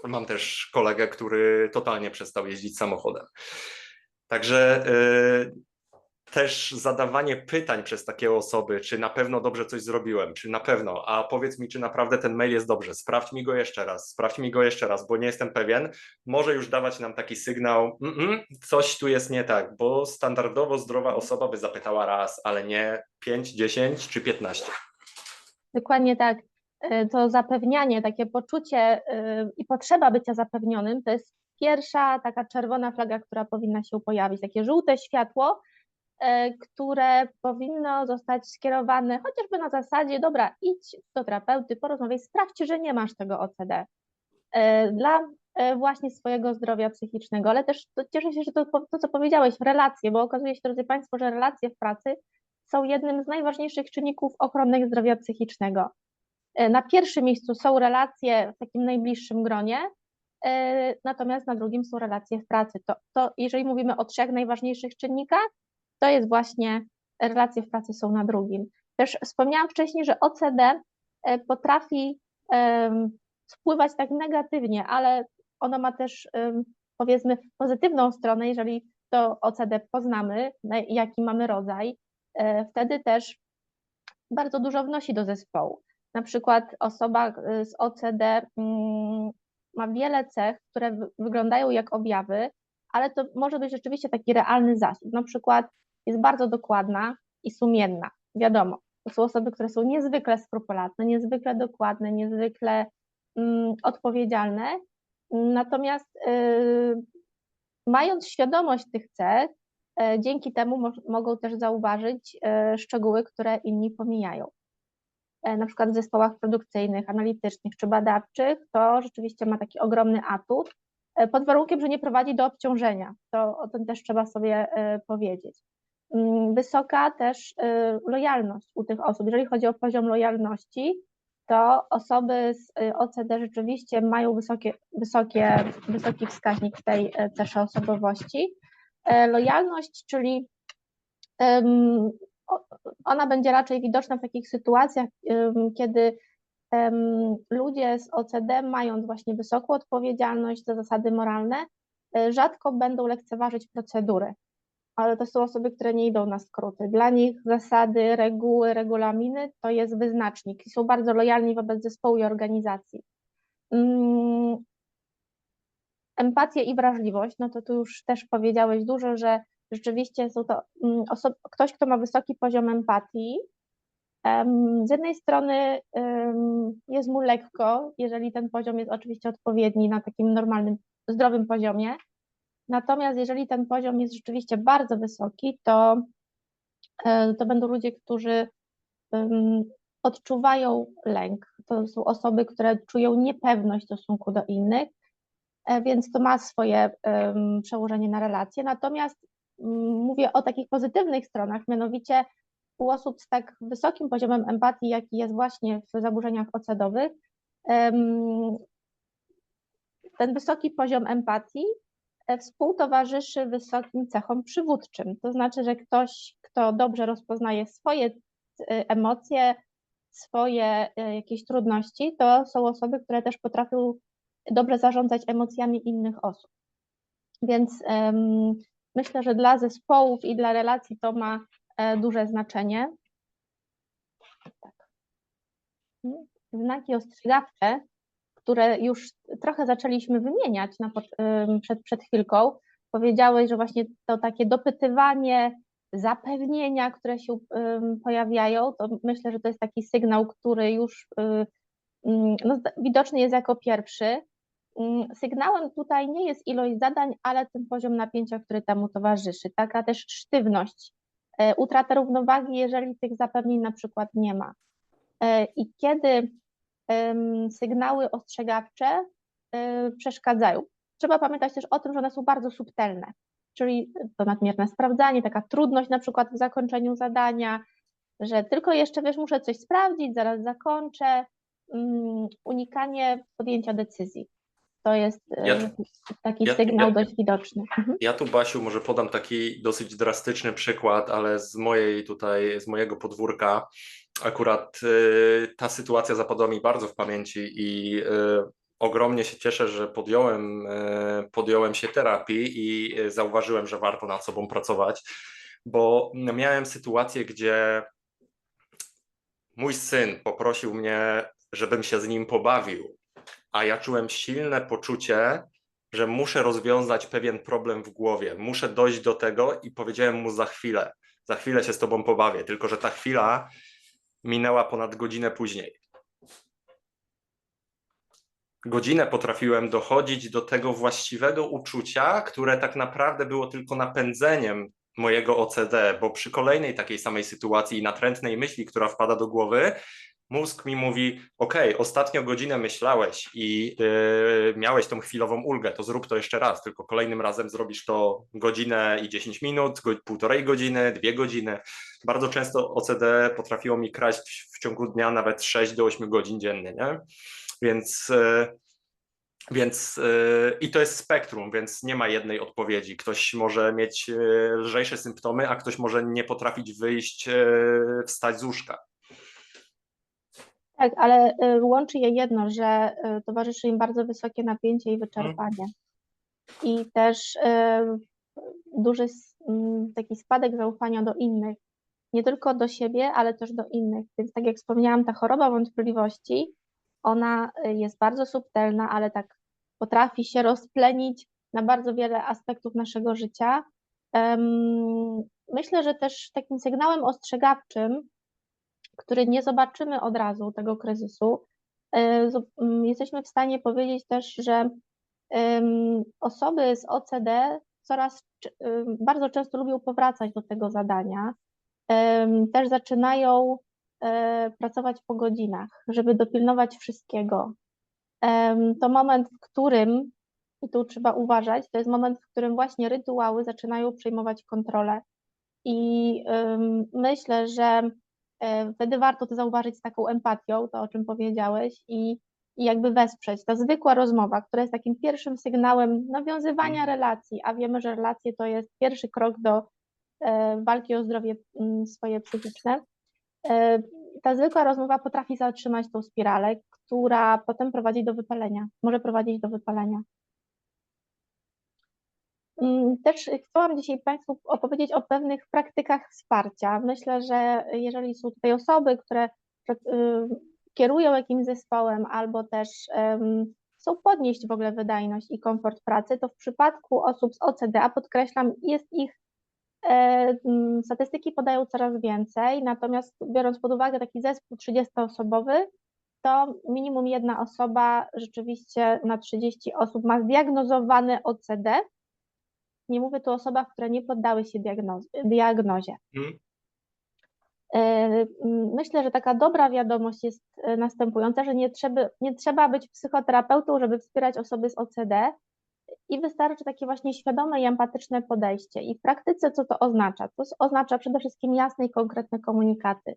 Mam też kolegę, który totalnie przestał jeździć samochodem. Także też zadawanie pytań przez takie osoby, czy na pewno dobrze coś zrobiłem, czy na pewno, a powiedz mi, czy naprawdę ten mail jest dobrze, sprawdź mi go jeszcze raz, bo nie jestem pewien, może już dawać nam taki sygnał: coś tu jest nie tak, bo standardowo zdrowa osoba by zapytała raz, ale nie 5, 10 czy 15. Dokładnie tak. To zapewnianie, takie poczucie i potrzeba bycia zapewnionym, to jest pierwsza taka czerwona flaga, która powinna się pojawić, takie żółte światło, które powinno zostać skierowane chociażby na zasadzie: dobra, idź do terapeuty, porozmawiaj, sprawdź, że nie masz tego OCD dla właśnie swojego zdrowia psychicznego, ale też cieszę się, że to, co powiedziałeś, relacje, bo okazuje się, drodzy Państwo, że relacje w pracy są jednym z najważniejszych czynników ochrony zdrowia psychicznego. Na pierwszym miejscu są relacje w takim najbliższym gronie, natomiast na drugim są relacje w pracy. To jeżeli mówimy o 3 najważniejszych czynnikach, to jest właśnie relacje w pracy są na drugim. Też wspomniałam wcześniej, że OCD potrafi wpływać tak negatywnie, ale ono ma też, powiedzmy, pozytywną stronę, jeżeli to OCD poznamy, jaki mamy rodzaj, wtedy też bardzo dużo wnosi do zespołu. Na przykład osoba z OCD ma wiele cech, które wyglądają jak objawy, ale to może być rzeczywiście taki realny zasób. Na przykład jest bardzo dokładna i sumienna. Wiadomo, to są osoby, które są niezwykle skrupulatne, niezwykle dokładne, niezwykle odpowiedzialne. Natomiast mając świadomość tych cech, dzięki temu mogą też zauważyć szczegóły, które inni pomijają. Na przykład w zespołach produkcyjnych, analitycznych czy badawczych to rzeczywiście ma taki ogromny atut, pod warunkiem, że nie prowadzi do obciążenia. To o tym też trzeba sobie powiedzieć. Wysoka też lojalność u tych osób. Jeżeli chodzi o poziom lojalności, to osoby z OCD rzeczywiście mają wysoki wskaźnik w tej cesze osobowości. Lojalność, czyli ona będzie raczej widoczna w takich sytuacjach, kiedy ludzie z OCD, mając właśnie wysoką odpowiedzialność za zasady moralne, rzadko będą lekceważyć procedury, ale to są osoby, które nie idą na skróty. Dla nich zasady, reguły, regulaminy to jest wyznacznik i są bardzo lojalni wobec zespołu i organizacji. Empatię i wrażliwość, no to tu już też powiedziałeś dużo, że rzeczywiście są to ktoś, kto ma wysoki poziom empatii. Z jednej strony jest mu lekko, jeżeli ten poziom jest oczywiście odpowiedni na takim normalnym, zdrowym poziomie. Natomiast jeżeli ten poziom jest rzeczywiście bardzo wysoki, to będą ludzie, którzy odczuwają lęk. To są osoby, które czują niepewność w stosunku do innych, więc to ma swoje przełożenie na relacje. Natomiast mówię o takich pozytywnych stronach, mianowicie u osób z tak wysokim poziomem empatii, jaki jest właśnie w zaburzeniach OCD-owych, ten wysoki poziom empatii współtowarzyszy wysokim cechom przywódczym. To znaczy, że ktoś, kto dobrze rozpoznaje swoje emocje, swoje jakieś trudności, to są osoby, które też potrafią dobrze zarządzać emocjami innych osób. Więc myślę, że dla zespołów i dla relacji to ma duże znaczenie. znaki ostrzegawcze, które już trochę zaczęliśmy wymieniać przed chwilką. Powiedziałeś, że właśnie to takie dopytywanie, zapewnienia, które się pojawiają, to myślę, że to jest taki sygnał, który już no, widoczny jest jako pierwszy. Sygnałem tutaj nie jest ilość zadań, ale ten poziom napięcia, który temu towarzyszy. Taka też sztywność, utrata równowagi, jeżeli tych zapewnień na przykład nie ma. I kiedy sygnały ostrzegawcze przeszkadzają. Trzeba pamiętać też o tym, że one są bardzo subtelne, czyli to nadmierne sprawdzanie, taka trudność na przykład w zakończeniu zadania, że tylko jeszcze, wiesz, muszę coś sprawdzić, zaraz zakończę, unikanie podjęcia decyzji. To jest taki sygnał dość widoczny. Ja tu, Basiu, może podam taki dosyć drastyczny przykład, ale z mojego podwórka akurat ta sytuacja zapadła mi bardzo w pamięci i ogromnie się cieszę, że podjąłem się terapii i zauważyłem, że warto nad sobą pracować, bo miałem sytuację, gdzie mój syn poprosił mnie, żebym się z nim pobawił, a ja czułem silne poczucie, że muszę rozwiązać pewien problem w głowie, muszę dojść do tego i powiedziałem mu za chwilę się z tobą pobawię, tylko że ta chwila minęła ponad godzinę później. Godzinę potrafiłem dochodzić do tego właściwego uczucia, które tak naprawdę było tylko napędzeniem mojego OCD, bo przy kolejnej takiej samej sytuacji i natrętnej myśli, która wpada do głowy, mózg mi mówi, ostatnio godzinę myślałeś i miałeś tą chwilową ulgę, to zrób to jeszcze raz, tylko kolejnym razem zrobisz to godzinę i 10 minut, półtorej godziny, 2 godziny. Bardzo często OCD potrafiło mi kraść w ciągu dnia nawet 6 do 8 godzin dziennie, nie? Więc i to jest spektrum, więc nie ma jednej odpowiedzi. Ktoś może mieć lżejsze symptomy, a ktoś może nie potrafić wyjść, wstać z łóżka. Tak, ale łączy je jedno, że towarzyszy im bardzo wysokie napięcie i wyczerpanie. I też duży taki spadek zaufania do innych. Nie tylko do siebie, ale też do innych. Więc tak jak wspomniałam, ta choroba wątpliwości, ona jest bardzo subtelna, ale tak potrafi się rozplenić na bardzo wiele aspektów naszego życia. Myślę, że też takim sygnałem ostrzegawczym, który nie zobaczymy od razu tego kryzysu, jesteśmy w stanie powiedzieć też, że osoby z OCD bardzo często lubią powracać do tego zadania, też zaczynają pracować po godzinach, żeby dopilnować wszystkiego. To moment, w którym, i tu trzeba uważać, to jest moment, w którym właśnie rytuały zaczynają przejmować kontrolę. I myślę, że wtedy warto to zauważyć z taką empatią, to o czym powiedziałeś, i jakby wesprzeć. Ta zwykła rozmowa, która jest takim pierwszym sygnałem nawiązywania relacji, a wiemy, że relacje to jest pierwszy krok do walki o zdrowie swoje psychiczne. Ta zwykła rozmowa potrafi zatrzymać tą spiralę, która potem prowadzi do wypalenia, może prowadzić do wypalenia. Też chciałam dzisiaj Państwu opowiedzieć o pewnych praktykach wsparcia. Myślę, że jeżeli są tutaj osoby, które kierują jakimś zespołem albo też chcą podnieść w ogóle wydajność i komfort pracy, to w przypadku osób z OCD, a podkreślam, jest ich, statystyki podają coraz więcej, natomiast biorąc pod uwagę taki zespół 30-osobowy, to minimum jedna osoba rzeczywiście na 30 osób ma zdiagnozowane OCD. Nie mówię tu o osobach, które nie poddały się diagnozie. Myślę, że taka dobra wiadomość jest następująca, że nie trzeba być psychoterapeutą, żeby wspierać osoby z OCD i wystarczy takie właśnie świadome i empatyczne podejście. I w praktyce co to oznacza? To oznacza przede wszystkim jasne i konkretne komunikaty.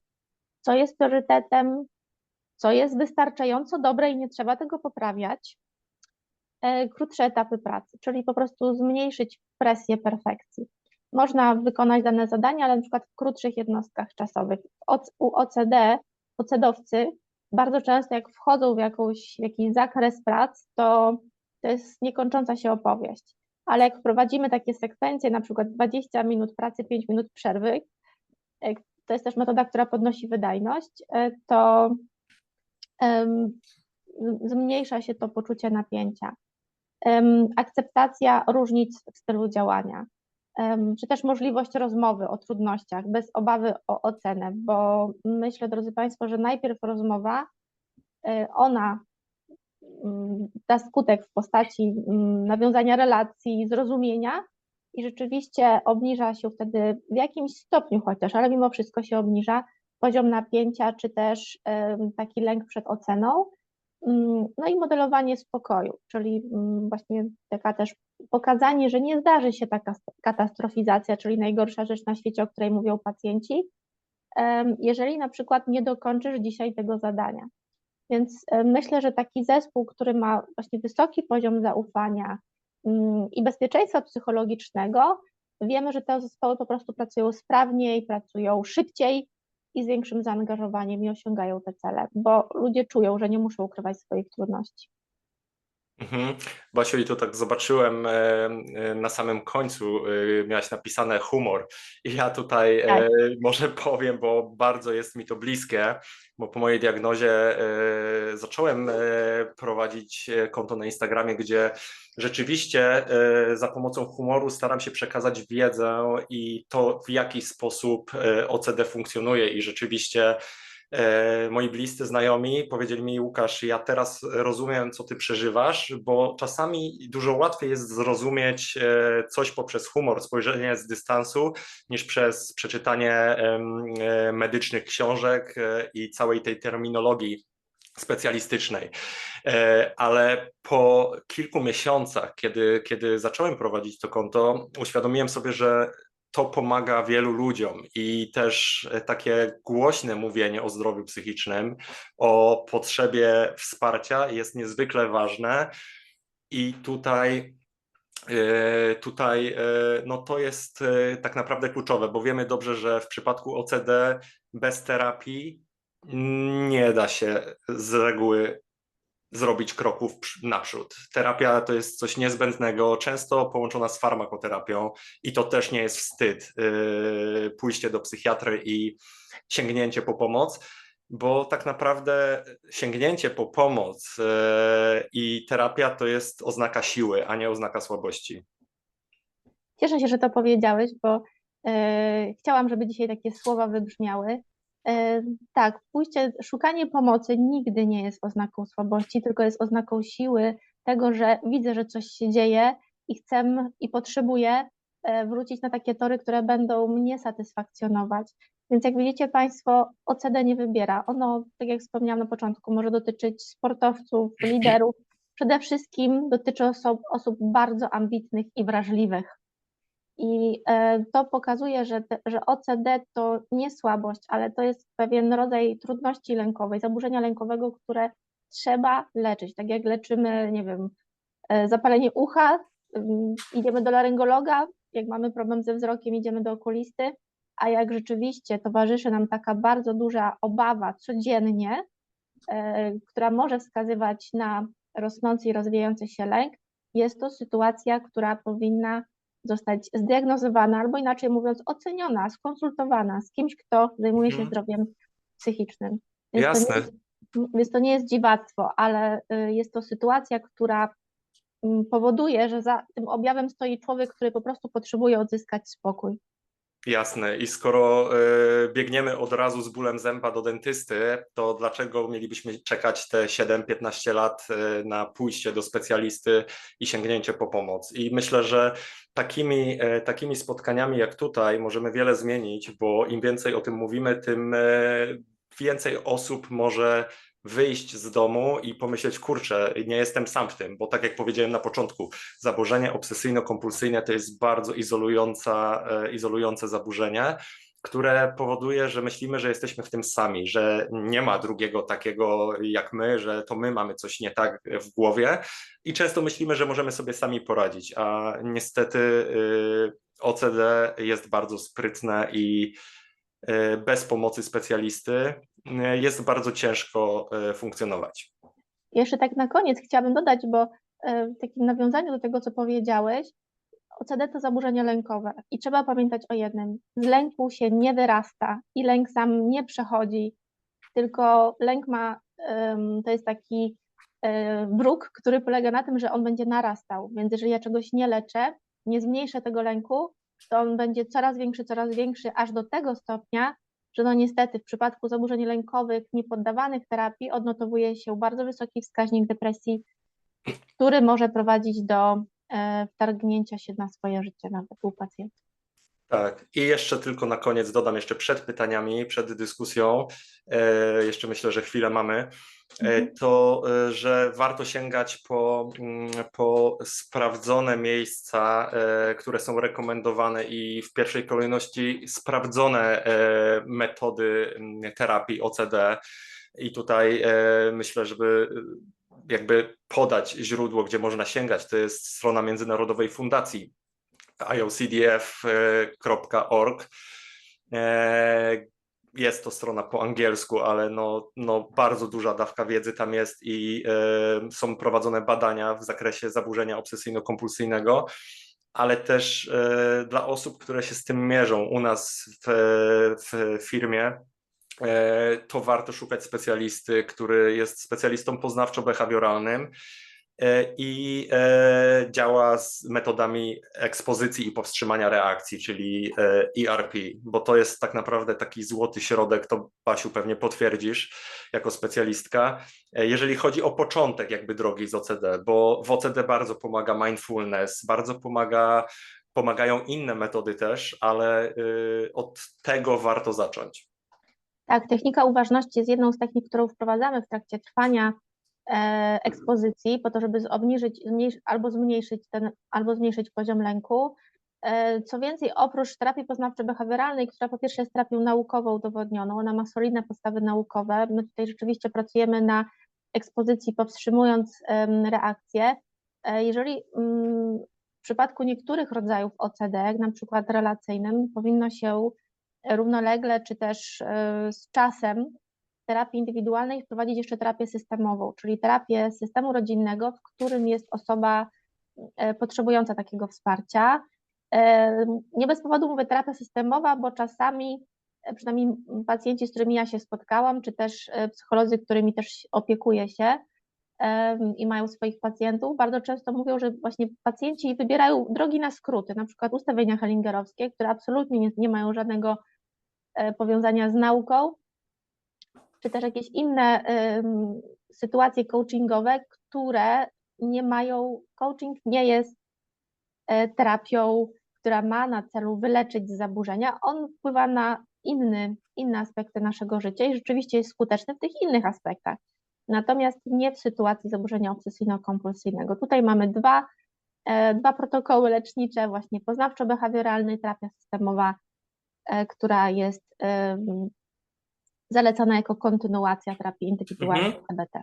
Co jest priorytetem, co jest wystarczająco dobre i nie trzeba tego poprawiać. Krótsze etapy pracy, czyli po prostu zmniejszyć presję perfekcji. Można wykonać dane zadania, ale na przykład w krótszych jednostkach czasowych. U OCD-owcy bardzo często jak wchodzą w jakiś zakres prac, to jest niekończąca się opowieść. Ale jak wprowadzimy takie sekwencje, na przykład 20 minut pracy, 5 minut przerwy, to jest też metoda, która podnosi wydajność, to zmniejsza się to poczucie napięcia. Akceptacja różnic w stylu działania, czy też możliwość rozmowy o trudnościach bez obawy o ocenę, bo myślę, drodzy Państwo, że najpierw rozmowa, ona da skutek w postaci nawiązania relacji, zrozumienia i rzeczywiście obniża się wtedy w jakimś stopniu chociaż, ale mimo wszystko się obniża poziom napięcia, czy też taki lęk przed oceną. No i modelowanie spokoju, czyli właśnie taka też pokazanie, że nie zdarzy się taka katastrofizacja, czyli najgorsza rzecz na świecie, o której mówią pacjenci, jeżeli na przykład nie dokończysz dzisiaj tego zadania. Więc myślę, że taki zespół, który ma właśnie wysoki poziom zaufania i bezpieczeństwa psychologicznego, wiemy, że te zespoły po prostu pracują sprawniej, pracują szybciej i z większym zaangażowaniem i osiągają te cele, bo ludzie czują, że nie muszą ukrywać swoich trudności. Basiu, i tu tak zobaczyłem na samym końcu miałaś napisane humor i ja tutaj Tak. może powiem, bo bardzo jest mi to bliskie, bo po mojej diagnozie zacząłem prowadzić konto na Instagramie, gdzie rzeczywiście za pomocą humoru staram się przekazać wiedzę i to, w jaki sposób OCD funkcjonuje i rzeczywiście moi bliscy znajomi powiedzieli mi: Łukasz, ja teraz rozumiem, co ty przeżywasz, bo czasami dużo łatwiej jest zrozumieć coś poprzez humor, spojrzenie z dystansu, niż przez przeczytanie medycznych książek i całej tej terminologii specjalistycznej. Ale po kilku miesiącach, kiedy zacząłem prowadzić to konto, uświadomiłem sobie, że to pomaga wielu ludziom i też takie głośne mówienie o zdrowiu psychicznym, o potrzebie wsparcia jest niezwykle ważne i tutaj no to jest tak naprawdę kluczowe, bo wiemy dobrze, że w przypadku OCD bez terapii nie da się z reguły zrobić kroków naprzód. Terapia to jest coś niezbędnego, często połączona z farmakoterapią i to też nie jest wstyd, pójście do psychiatry i sięgnięcie po pomoc, bo tak naprawdę sięgnięcie po pomoc i terapia to jest oznaka siły, a nie oznaka słabości. Cieszę się, że to powiedziałeś, bo chciałam, żeby dzisiaj takie słowa wybrzmiały. Tak, szukanie pomocy nigdy nie jest oznaką słabości, tylko jest oznaką siły, tego, że widzę, że coś się dzieje i chcę i potrzebuję wrócić na takie tory, które będą mnie satysfakcjonować. Więc jak widzicie Państwo, OCD nie wybiera. Ono, tak jak wspomniałam na początku, może dotyczyć sportowców, liderów. Przede wszystkim dotyczy osób bardzo ambitnych i wrażliwych. I to pokazuje, że OCD to nie słabość, ale to jest pewien rodzaj trudności lękowej, zaburzenia lękowego, które trzeba leczyć. Tak jak leczymy, nie wiem, zapalenie ucha, idziemy do laryngologa, jak mamy problem ze wzrokiem, idziemy do okulisty, a jak rzeczywiście towarzyszy nam taka bardzo duża obawa codziennie, która może wskazywać na rosnący i rozwijający się lęk, jest to sytuacja, która powinna zostać zdiagnozowana, albo inaczej mówiąc, oceniona, skonsultowana z kimś, kto zajmuje się zdrowiem psychicznym. Jasne. Więc to nie jest dziwactwo, ale jest to sytuacja, która powoduje, że za tym objawem stoi człowiek, który po prostu potrzebuje odzyskać spokój. Jasne. I skoro biegniemy od razu z bólem zęba do dentysty, to dlaczego mielibyśmy czekać te 7-15 lat na pójście do specjalisty i sięgnięcie po pomoc? I myślę, że takimi spotkaniami jak tutaj możemy wiele zmienić, bo im więcej o tym mówimy, tym więcej osób może wyjść z domu i pomyśleć: kurczę, nie jestem sam w tym, bo tak jak powiedziałem na początku, zaburzenie obsesyjno-kompulsyjne to jest bardzo izolujące zaburzenie, które powoduje, że myślimy, że jesteśmy w tym sami, że nie ma drugiego takiego jak my, że to my mamy coś nie tak w głowie i często myślimy, że możemy sobie sami poradzić, a niestety OCD jest bardzo sprytne i bez pomocy specjalisty jest bardzo ciężko funkcjonować. Jeszcze tak na koniec chciałabym dodać, bo w takim nawiązaniu do tego, co powiedziałeś, OCD to zaburzenie lękowe i trzeba pamiętać o jednym: z lęku się nie wyrasta i lęk sam nie przechodzi, tylko lęk ma to jest taki wróg, który polega na tym, że on będzie narastał, więc jeżeli ja czegoś nie leczę, nie zmniejszę tego lęku, to on będzie coraz większy, aż do tego stopnia, że no niestety w przypadku zaburzeń lękowych niepoddawanych terapii odnotowuje się bardzo wysoki wskaźnik depresji, który może prowadzić do wtargnięcia się na swoje życie nawet u pacjentów. Tak, i jeszcze tylko na koniec dodam jeszcze przed pytaniami, przed dyskusją, jeszcze myślę, że chwilę mamy, to, że warto sięgać po sprawdzone miejsca, które są rekomendowane i w pierwszej kolejności sprawdzone metody terapii OCD. I tutaj myślę, żeby jakby podać źródło, gdzie można sięgać, to jest strona Międzynarodowej Fundacji iocdf.org. Jest to strona po angielsku, ale no bardzo duża dawka wiedzy tam jest i są prowadzone badania w zakresie zaburzenia obsesyjno-kompulsyjnego, ale też dla osób, które się z tym mierzą u nas w firmie, to warto szukać specjalisty, który jest specjalistą poznawczo-behawioralnym i działa z metodami ekspozycji i powstrzymania reakcji, czyli ERP, bo to jest tak naprawdę taki złoty środek, to Basiu pewnie potwierdzisz jako specjalistka, jeżeli chodzi o początek jakby drogi z OCD, bo w OCD bardzo pomaga mindfulness, bardzo pomagają inne metody też, ale od tego warto zacząć. Tak, technika uważności jest jedną z technik, którą wprowadzamy w trakcie trwania ekspozycji, po to, żeby albo zmniejszyć poziom lęku. Co więcej, oprócz terapii poznawczo-behawioralnej, która po pierwsze jest terapią naukową udowodnioną, ona ma solidne podstawy naukowe, my tutaj rzeczywiście pracujemy na ekspozycji, powstrzymując reakcję. Jeżeli w przypadku niektórych rodzajów OCD, jak na przykład relacyjnym, powinno się równolegle czy też z czasem terapii indywidualnej wprowadzić jeszcze terapię systemową, czyli terapię systemu rodzinnego, w którym jest osoba potrzebująca takiego wsparcia. Nie bez powodu mówię terapia systemowa, bo czasami, przynajmniej pacjenci, z którymi ja się spotkałam, czy też psycholodzy, którymi też opiekuję się i mają swoich pacjentów, bardzo często mówią, że właśnie pacjenci wybierają drogi na skróty, na przykład ustawienia hellingerowskie, które absolutnie nie mają żadnego powiązania z nauką, czy też jakieś inne sytuacje coachingowe, które nie mają, coaching nie jest terapią, która ma na celu wyleczyć zaburzenia, on wpływa na inne aspekty naszego życia i rzeczywiście jest skuteczny w tych innych aspektach, natomiast nie w sytuacji zaburzenia obsesyjno-kompulsyjnego. Tutaj mamy dwa protokoły lecznicze, właśnie poznawczo-behawioralny, terapia systemowa, która jest zalecana jako kontynuacja terapii indywidualnej CBT.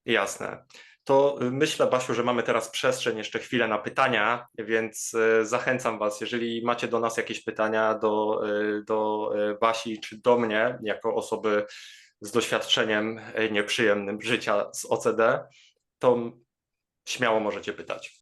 Jasne. To myślę, Basiu, że mamy teraz przestrzeń jeszcze chwilę na pytania, więc zachęcam Was, jeżeli macie do nas jakieś pytania, do Basi czy do mnie, jako osoby z doświadczeniem nieprzyjemnym życia z OCD, to śmiało możecie pytać.